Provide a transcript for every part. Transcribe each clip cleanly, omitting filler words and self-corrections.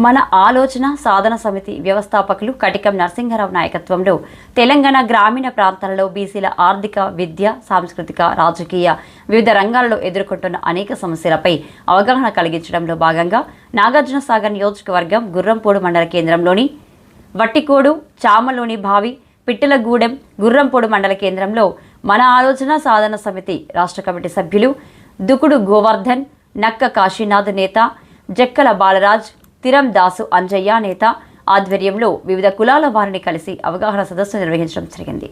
మన ఆలోచన సాధన సమితి వ్యవస్థాపకులు కటికం నరసింహారావు నాయకత్వంలో తెలంగాణ గ్రామీణ ప్రాంతాలలో బీసీల ఆర్థిక, విద్య, సాంస్కృతిక, రాజకీయ వివిధ రంగాలలో ఎదుర్కొంటున్న అనేక సమస్యలపై అవగాహన కలిగించడంలో భాగంగా నాగార్జునసాగర్ నియోజకవర్గం గుర్రంపోడు మండల కేంద్రంలోని వట్టికోడు, చామలోని భావి, పిట్టలగూడెం, గుర్రంపోడు మండల కేంద్రంలో మన ఆలోచన సాధన సమితి రాష్ట్ర కమిటీ సభ్యులు దుకుడు గోవర్ధన్, నక్క కాశీనాథ్ నేత, జక్కల బాలరాజ్, తిరం దాసు అంజయ్య నేత ఆధ్వర్యంలో వివిధ కులాల వారిని కలిసి అవగాహన సదస్సు నిర్వహించడం జరిగింది.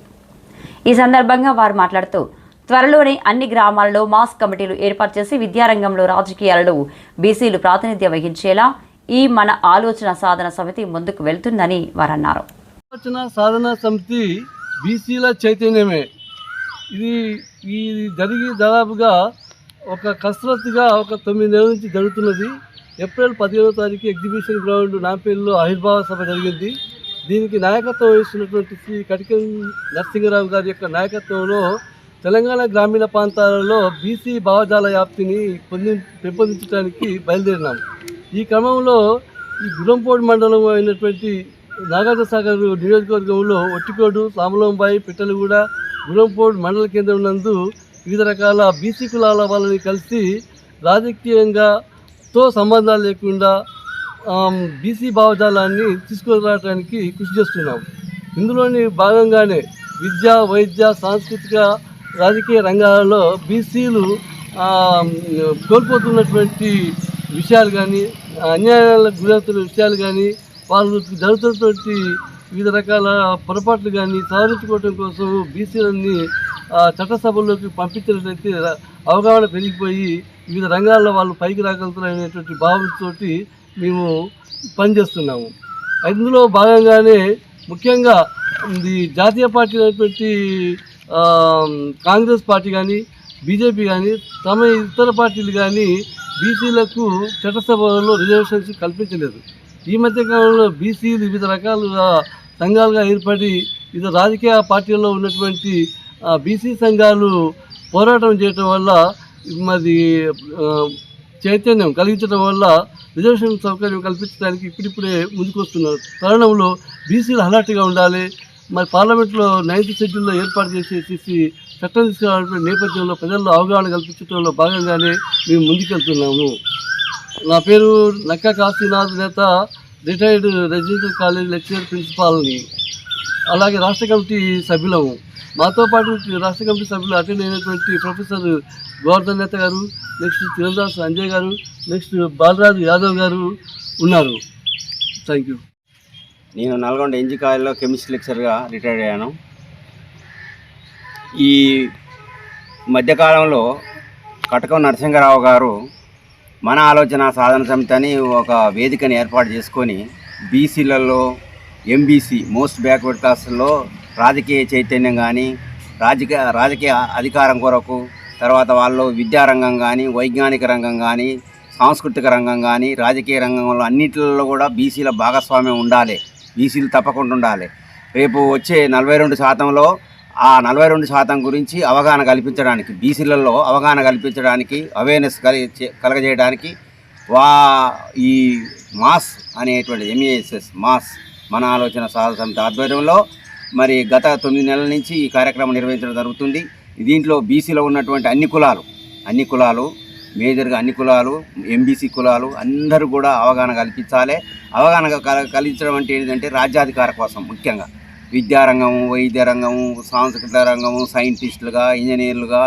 ఈ సందర్భంగా వారు మాట్లాడుతూ త్వరలోనే అన్ని గ్రామాలలో మాస్ కమిటీలు ఏర్పాటు చేసి విద్యారంగంలో, రాజకీయాలలో బీసీలు ప్రాతినిధ్యం వహించేలా ఈ మన ఆలోచన సాధన సమితి ముందుకు వెళ్తుందని వారు అన్నారు. ఆలోచన సాధన సమితి బీసీల చైతన్యమే. ఈ జరిగి దాదాపుగా ఒక కసరత్తుగా ఒక 9 నెలల నుంచి జరుగుతున్నది. ఏప్రిల్ 15వ తారీఖు ఎగ్జిబిషన్ గ్రౌండ్ నాంపల్లిలో ఆవిర్భావ సభ జరిగింది. దీనికి నాయకత్వం వహిస్తున్నటువంటి శ్రీ కటికం నరసింహారావు గారి యొక్క నాయకత్వంలో తెలంగాణ గ్రామీణ ప్రాంతాలలో బీసీ భావజాల వ్యాప్తిని పెంపొందించడానికి బయలుదేరినాం. ఈ క్రమంలో ఈ గుర్రంపోడు మండలం అయినటువంటి నాగార్జునసాగర్ నియోజకవర్గంలో ఒట్టికోడు, సామలంబాయి, పిట్టలగూడ, గుర్రంపోడు మండల కేంద్రం నందు వివిధ రకాల బీసీ కులాల వాళ్ళని కలిసి రాజకీయంగా సంబంధాలు లేకుండా బీసీ భావజాలాన్ని తీసుకురావడానికి కృషి చేస్తున్నాం. ఇందులోని భాగంగానే విద్య, వైద్య, సాంస్కృతిక, రాజకీయ రంగాలలో బీసీలు కోల్పోతున్నటువంటి విషయాలు కానీ, అన్యాయాలకు గురవుతున్న విషయాలు కానీ, వాళ్ళు జరుగుతున్నటువంటి వివిధ రకాల పొరపాట్లు కానీ సవరించుకోవడం కోసం బీసీలన్నీ చట్టసభల్లోకి పంపించినట్లయితే అవగాహన పెరిగిపోయి వివిధ రంగాల్లో వాళ్ళు పైకి రాగలుగుతారనేటువంటి భావంతో మేము పనిచేస్తున్నాము. ఇందులో భాగంగానే ముఖ్యంగా ఈ జాతీయ పార్టీ అయినటువంటి కాంగ్రెస్ పార్టీ కానీ, బీజేపీ కానీ, తమ ఇతర పార్టీలు కానీ బీసీలకు చట్టసభలలో రిజర్వేషన్స్ కల్పించలేదు. ఈ మధ్యకాలంలో బీసీలు వివిధ రకాలుగా సంఘాలుగా ఏర్పడి వివిధ రాజకీయ పార్టీల్లో ఉన్నటువంటి బీసీ సంఘాలు పోరాటం చేయటం వల్ల మరి చైతన్యం కలిగించడం వల్ల రిజర్వేషన్ సౌకర్యం కల్పించడానికి ఇప్పుడిప్పుడే ముందుకొస్తున్నారు. తరుణంలో బీసీలు అలర్ట్గా ఉండాలి. మరి పార్లమెంట్లో 9th షెడ్యూల్లో ఏర్పాటు చేసేసి చట్టం తీసుకురావాలనే నేపథ్యంలో ప్రజల్లో అవగాహన కల్పించడంలో భాగంగానే మేము ముందుకెళ్తున్నాము. నా పేరు నక్క కాశీనాథ్ నేత, రిటైర్డ్ రెసిడెన్షియల్ కాలేజ్ లెక్చరర్, ప్రిన్సిపాల్ని. అలాగే రాష్ట్ర కమిటీ సభ్యులము. మాతో పాటు రాష్ట్ర కమిటీ సభ్యులు అటెండ్ అయినటువంటి ప్రొఫెసర్ గోవర్ధన్ నేత గారు, నెక్స్ట్ తిరందాస్ అంజయ్ గారు, నెక్స్ట్ బాలరాజు యాదవ్ గారు ఉన్నారు. Thank you. నేను నల్గొండ ఎన్జీ కాలేజ్లో కెమిస్ట్రీ లెక్చర్గా రిటైర్ అయ్యాను. ఈ మధ్యకాలంలో కటకం నరసింహారావు గారు మన ఆలోచన సాధన సమితి అని ఒక వేదికని ఏర్పాటు చేసుకొని బీసీలలో, ఎంబీసీ మోస్ట్ బ్యాక్వర్డ్ క్లాసుల్లో రాజకీయ చైతన్యం కానీ, రాజకీయ అధికారం కొరకు, తర్వాత వాళ్ళు విద్యారంగం కానీ, వైజ్ఞానిక రంగం కానీ, సాంస్కృతిక రంగం కానీ, రాజకీయ రంగంలో అన్నింటిలో కూడా బీసీల భాగస్వామ్యం ఉండాలి. బీసీలు తప్పకుండా ఉండాలి. రేపు వచ్చే 42%లో ఆ 42% గురించి అవగాహన కల్పించడానికి, బీసీలలో అవగాహన కల్పించడానికి, అవేర్నెస్ కలగజేయడానికి ఈ మాస్ అనేటువంటి MASS మాస్ మన ఆలోచన సాధన సమితి ఆధ్వర్యంలో మరి గత 9 నెలల నుంచి ఈ కార్యక్రమం నిర్వహించడం జరుగుతుంది. దీంట్లో బీసీలో ఉన్నటువంటి అన్ని కులాలు మేజర్గా అన్ని కులాలు, ఎంబీసీ కులాలు అందరూ కూడా అవగాహన కల్పించాలి. అవగాహన కలిగించడం అంటే ఏంటంటే రాజ్యాధికార కోసం, ముఖ్యంగా విద్యారంగము, వైద్య రంగము, సాంస్కృతిక రంగము, సైంటిస్టులుగా, ఇంజనీర్లుగా,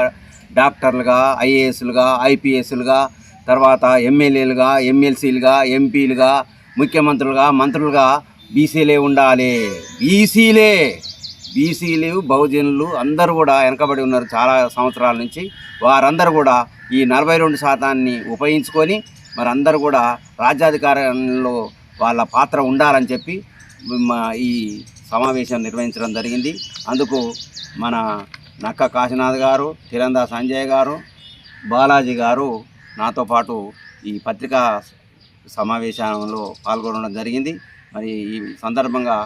డాక్టర్లుగా, ఐఏఎస్లుగా, ఐపీఎస్లుగా, తర్వాత ఎమ్మెల్యేలుగా, ఎమ్మెల్సీలుగా, ఎంపీలుగా, ముఖ్యమంత్రులుగా, మంత్రులుగా బీసీలే ఉండాలి. బీసీలు బహుజనులు అందరూ కూడా వెనకబడి ఉన్నారు చాలా సంవత్సరాల నుంచి. వారందరూ కూడా ఈ 42% ఉపయోగించుకొని మరి అందరూ కూడా రాజ్యాధికారంలో వాళ్ళ పాత్ర ఉండాలని చెప్పి ఈ సమావేశం నిర్వహించడం జరిగింది. అందుకు మన నక్క కాశీనాథ్ గారు, తిరందా సంజయ్ గారు, బాలాజీ గారు నాతో పాటు ఈ పత్రికా సమావేశంలో పాల్గొనడం జరిగింది. మరి ఈ సందర్భంగా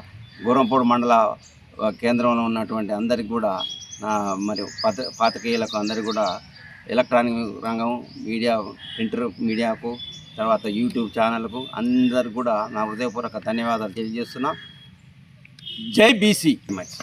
గుర్రంపోడు మండల కేంద్రంలో ఉన్నటువంటి అందరికి కూడా మరి పాత్రికేయులకు అందరికీ కూడా ఎలక్ట్రానిక్ రంగం, మీడియా, ప్రింటర్ మీడియాకు తర్వాత యూట్యూబ్ ఛానల్కు అందరు కూడా నా హృదయపూర్వక ధన్యవాదాలు తెలియజేస్తున్నా. జై బీసీ మచ్.